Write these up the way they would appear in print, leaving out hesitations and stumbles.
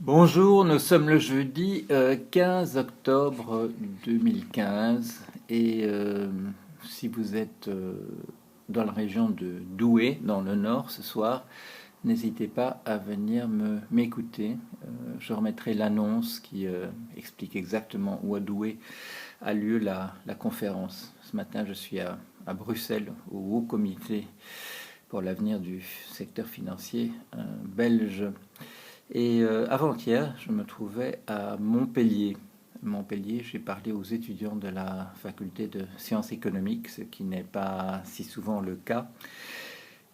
Bonjour, nous sommes le jeudi 15 octobre 2015 et si vous êtes dans la région de Douai, dans le nord ce soir, n'hésitez pas à venir m'écouter. Je remettrai l'annonce qui explique exactement où à Douai a lieu la conférence. Ce matin, je suis à Bruxelles, au Haut Comité pour l'avenir du secteur financier belge. Et avant-hier, je me trouvais à Montpellier. Montpellier, j'ai parlé aux étudiants de la faculté de sciences économiques, ce qui n'est pas si souvent le cas.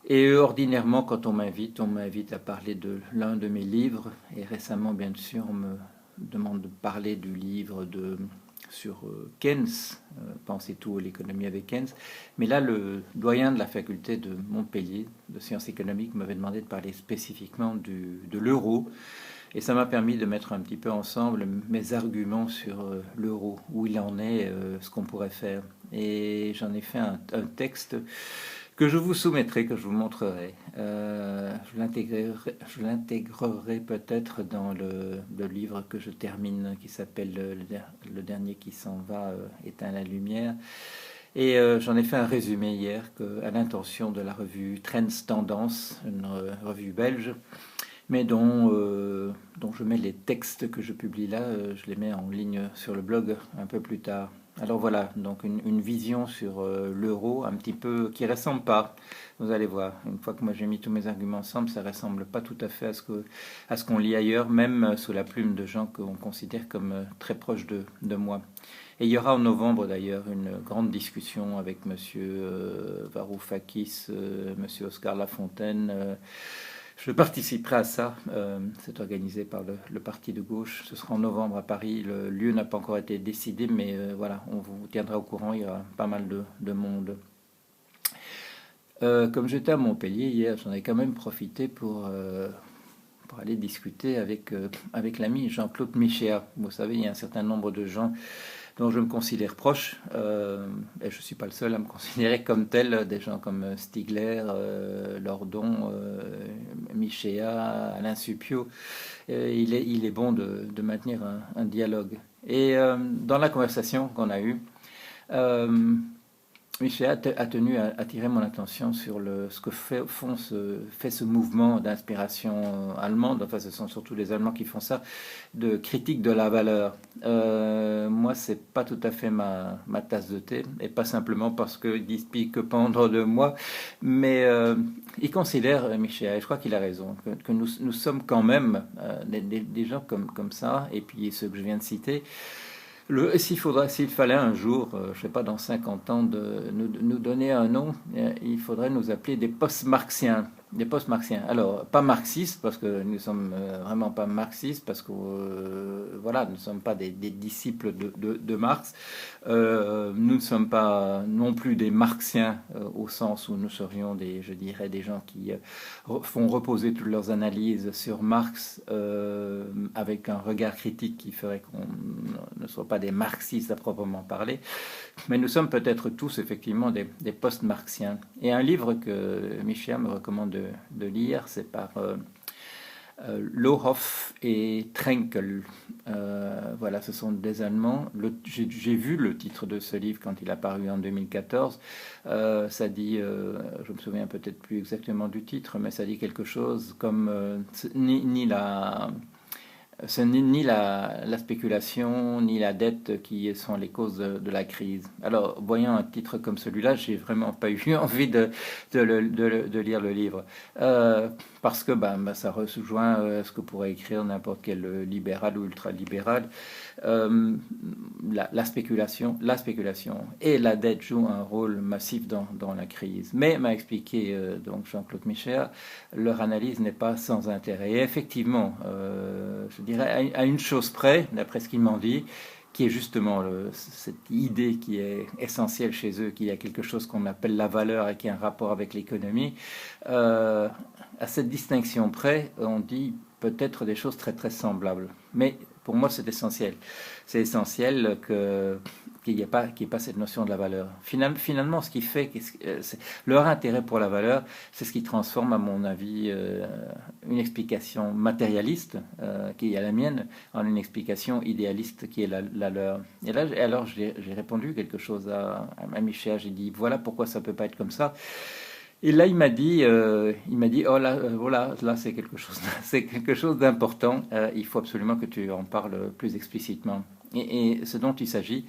Et ordinairement, quand on m'invite à parler de l'un de mes livres. Et récemment, bien sûr, on me demande de parler du livre sur Keynes, Pensez tout à l'économie avec Keynes. Mais là, le doyen de la faculté de Montpellier de sciences économiques m'avait demandé de parler spécifiquement de l'euro. Et ça m'a permis de mettre un petit peu ensemble mes arguments sur l'euro, où il en est, ce qu'on pourrait faire. Et j'en ai fait un texte que je vous soumettrai, que je vous montrerai. Je l'intégrerai peut-être dans le livre que je termine, qui s'appelle Le dernier qui s'en va éteint la lumière. Et j'en ai fait un résumé hier à l'intention de la revue Trends Tendance, une revue belge, mais dont je mets les textes que je publie là, je les mets en ligne sur le blog un peu plus tard. Alors voilà, donc une vision sur l'euro un petit peu qui ressemble pas. Vous allez voir, une fois que moi j'ai mis tous mes arguments ensemble, ça ressemble pas tout à fait à ce qu'on lit ailleurs, même sous la plume de gens qu'on considère comme très proches de moi. Et il y aura en novembre d'ailleurs une grande discussion avec monsieur Varoufakis, monsieur Oscar Lafontaine. Je participerai à ça. C'est organisé par le parti de gauche. Ce sera en novembre à Paris. Le lieu n'a pas encore été décidé, mais voilà, on vous tiendra au courant. Il y aura pas mal de monde. Comme j'étais à Montpellier hier, j'en ai quand même profité pour aller discuter avec l'ami Jean-Claude Michéa. Vous savez, il y a un certain nombre de gens dont je me considère proche, et je ne suis pas le seul à me considérer comme tel, des gens comme Stigler, Lordon, Michéa, Alain Suppiot. Il est bon de maintenir un dialogue. Et dans la conversation qu'on a eue, euh, Michel a tenu à attirer mon attention sur ce que fait ce mouvement d'inspiration allemande. Enfin, ce sont surtout les Allemands qui font ça, de critique de la valeur. Moi, c'est pas tout à fait ma tasse de thé, et pas simplement parce qu'ils disent que pendre de moi, mais il considère, Michel, et je crois qu'il a raison, que nous sommes quand même des gens comme ça, et puis ceux que je viens de citer. S'il fallait un jour, je ne sais pas, dans 50 ans, nous donner un nom, il faudrait nous appeler des post-marxiens. Des post-marxiens. Alors, pas marxistes, parce que nous ne sommes vraiment pas marxistes, parce que voilà, nous ne sommes pas des disciples de Marx. Nous ne sommes pas non plus des marxiens, au sens où nous serions je dirais, des gens qui font reposer toutes leurs analyses sur Marx avec un regard critique qui ferait qu'on ne soit pas des marxistes à proprement parler, mais nous sommes peut-être tous effectivement des post-marxiens. Et un livre que Michel me recommande de lire, c'est par Lohoff et Trenkel. Voilà, ce sont des Allemands. J'ai vu le titre de ce livre quand il a paru en 2014. Ça dit, je me souviens peut-être plus exactement du titre, mais ça dit quelque chose comme ni la ce n'est ni la spéculation ni la dette qui sont les causes de la crise. Alors, voyant un titre comme celui-là, j'ai vraiment pas eu envie de lire le livre. Parce que ça rejoint ce que pourrait écrire n'importe quel libéral ou ultralibéral. La spéculation et la dette jouent un rôle massif dans la crise. Mais, m'a expliqué donc Jean-Claude Michéa, leur analyse n'est pas sans intérêt. Et effectivement, je dirais à une chose près, d'après ce qu'ils m'ont dit, qui est justement cette idée qui est essentielle chez eux, qu'il y a quelque chose qu'on appelle la valeur et qui a un rapport avec l'économie. À cette distinction près, on dit peut-être des choses très très semblables. Mais pour moi, c'est essentiel. C'est essentiel qu'il n'y ait pas cette notion de la valeur. Finalement, ce qui fait, leur intérêt pour la valeur, c'est ce qui transforme, à mon avis, une explication matérialiste, qui est la mienne, en une explication idéaliste qui est la leur. Et là, alors, j'ai répondu quelque chose à Michel. J'ai dit, voilà pourquoi ça peut pas être comme ça. Et là, il m'a dit, oh là, voilà, là, c'est quelque chose, c'est quelque chose d'important. Il faut absolument que tu en parles plus explicitement. Et ce dont il s'agit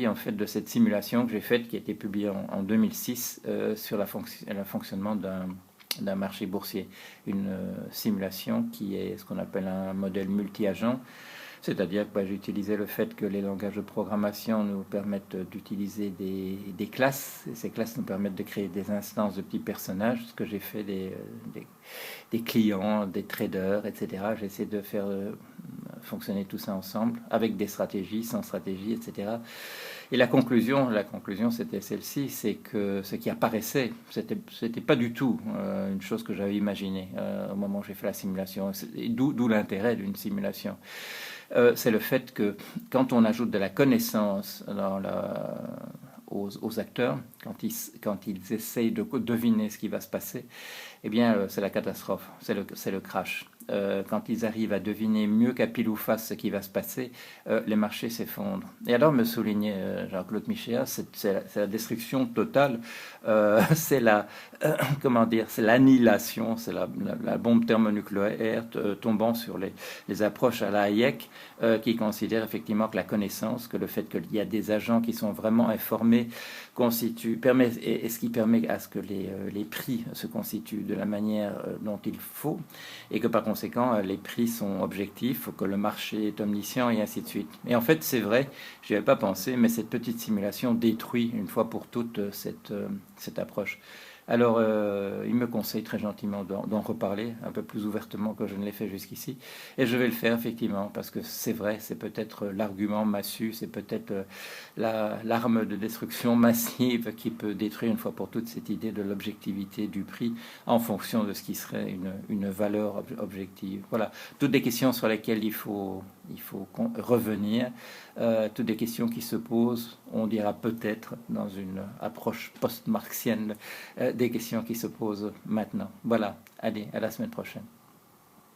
en fait de cette simulation que j'ai faite, qui a été publiée en 2006 sur le fonctionnement d'un marché boursier. Une simulation qui est ce qu'on appelle un modèle multi-agent. C'est-à-dire que j'utilisais le fait que les langages de programmation nous permettent d'utiliser des classes, et ces classes nous permettent de créer des instances de petits personnages, ce que j'ai fait des clients, des traders, etc. J'ai essayé de faire fonctionner tout ça ensemble, avec des stratégies, sans stratégie, etc. Et la conclusion c'était celle-ci, c'est que ce qui apparaissait, c'était pas du tout une chose que j'avais imaginée au moment où j'ai fait la simulation, d'où l'intérêt d'une simulation. C'est le fait que quand on ajoute de la connaissance aux acteurs, quand ils essayent de deviner ce qui va se passer, eh bien, c'est la catastrophe, c'est le crash. Quand ils arrivent à deviner mieux qu'à pile ou face ce qui va se passer, les marchés s'effondrent. Et alors, me soulignait Jean-Claude Michéa, c'est la destruction totale, c'est comment dire, c'est l'annihilation, c'est la bombe thermonucléaire tombant sur les approches à la Hayek, qui considère effectivement que la connaissance, que le fait qu'il y a des agents qui sont vraiment informés, et ce qui permet à ce que les prix se constituent de la manière dont il faut, et que par conséquent les prix sont objectifs, que le marché est omniscient et ainsi de suite. Et en fait c'est vrai, je n'y avais pas pensé, mais cette petite simulation détruit une fois pour toutes cette approche. Alors, il me conseille très gentiment d'en reparler un peu plus ouvertement que je ne l'ai fait jusqu'ici. Et je vais le faire, effectivement, parce que c'est vrai, c'est peut-être l'argument massu, c'est peut-être l'arme de destruction massive qui peut détruire une fois pour toutes cette idée de l'objectivité du prix en fonction de ce qui serait une valeur objective. Voilà, toutes des questions sur lesquelles il faut revenir, toutes des questions qui se posent, on dira peut-être dans une approche post-marxienne, des questions qui se posent maintenant. Voilà, allez, à la semaine prochaine.